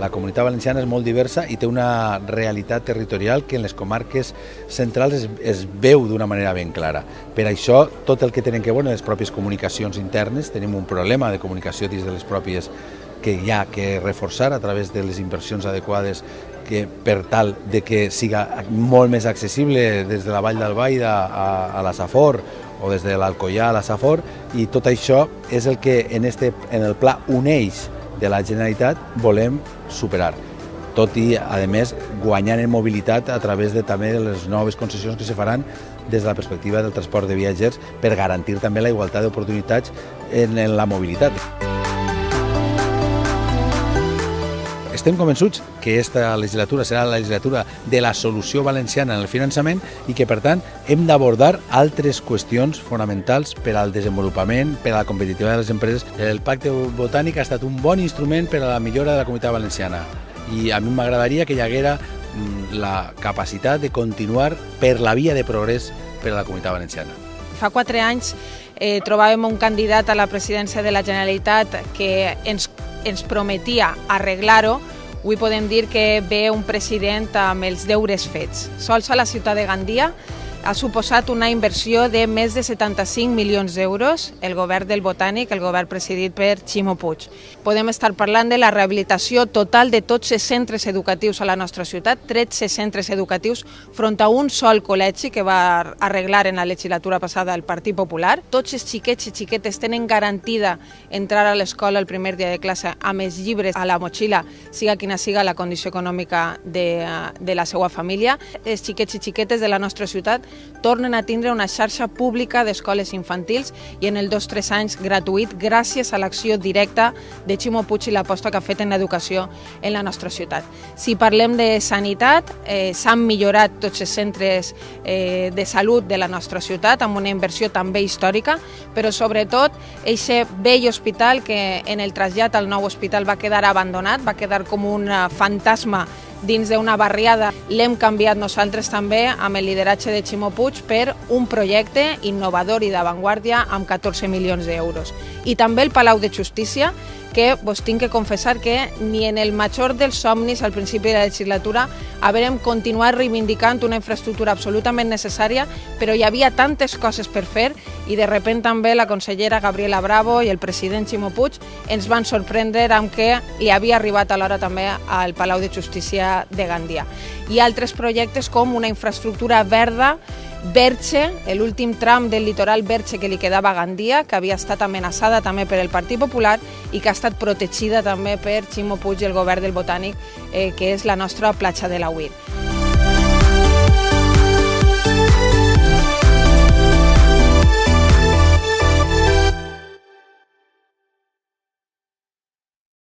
la Comunitat Valenciana és molt diversa i té una realitat territorial que en les comarques centrals es veu d'una manera ben clara. Per això, tot el que tenen que veure les pròpies comunicacions internes, tenim un problema de comunicació dins de les pròpies que hi ha que reforçar a través de les inversions adequades per tal de que siga molt més accessible des de la Vall d'Albaida a la Safor o des de l'Alcoià a la Safor, i tot això és el que en el pla uneix de la Generalitat volem superar, tot i, a més, guanyant en mobilitat a través també de les noves concessions que se faran des de la perspectiva del transport de viatgers per garantir també la igualtat d'oportunitats en la mobilitat. Estem convençuts que aquesta legislatura serà la legislatura de la solució valenciana en el finançament i que, per tant, hem d'abordar altres qüestions fonamentals per al desenvolupament, per a la competitivitat de les empreses. El Pacte Botànic ha estat un bon instrument per a la millora de la Comunitat Valenciana i a mi m'agradaria que hi haguera la capacitat de continuar per la via de progrés per a la Comunitat Valenciana. Fa 4 anys trobàvem un candidat a la presidència de la Generalitat que ens prometia arreglar-ho. Avui podem dir que ve un president amb els deures fets. Sols a la ciutat de Gandia ha suposat una inversió de més de 75 milions d'euros el govern del Botànic, el govern presidit per Ximo Puig. Podem estar parlant de la rehabilitació total de tots els centres educatius a la nostra ciutat, 13 centres educatius front a un sol col·legi que va arreglar en la legislatura passada el Partit Popular. Tots els xiquets i xiquetes tenen garantida entrar a l'escola el primer dia de classe amb els llibres a la motxilla, siga quina siga la condició econòmica de la seva família. Els xiquets i xiquetes de la nostra ciutat tornen a tindre una xarxa pública d'escoles infantils i en els 2-3 anys gratuït gràcies a l'acció directa de Ximo Puig i l'aposta que ha fet en l'educació en la nostra ciutat. Si parlem de sanitat, s'han millorat tots els centres de salut de la nostra ciutat amb una inversió també històrica, però sobretot aquest vell hospital que en el trasllat al nou hospital va quedar abandonat, va quedar com un fantasma dins d'una barriada. L'hem canviat nosaltres també amb el lideratge de Ximo Puig per un projecte innovador i d'avantguàrdia amb 14 milions d'euros. I també el Palau de Justícia, que vos tinc que confessar que ni en el major dels somnis al principi de la legislatura haurem continuat reivindicant una infraestructura absolutament necessària, però hi havia tantes coses per fer i de sobte també la consellera Gabriela Bravo i el president Ximo Puig ens van sorprendre amb que li havia arribat a l'hora també al Palau de Justícia de Gandia. I altres projectes com una infraestructura verda, Berche, l'últim tram del litoral Berche que li quedava a Gandia, que havia estat amenaçada també per el Partit Popular i que ha estat protegida també per Ximo Puig i el govern del Botànic, que és la nostra platja de l'Auir.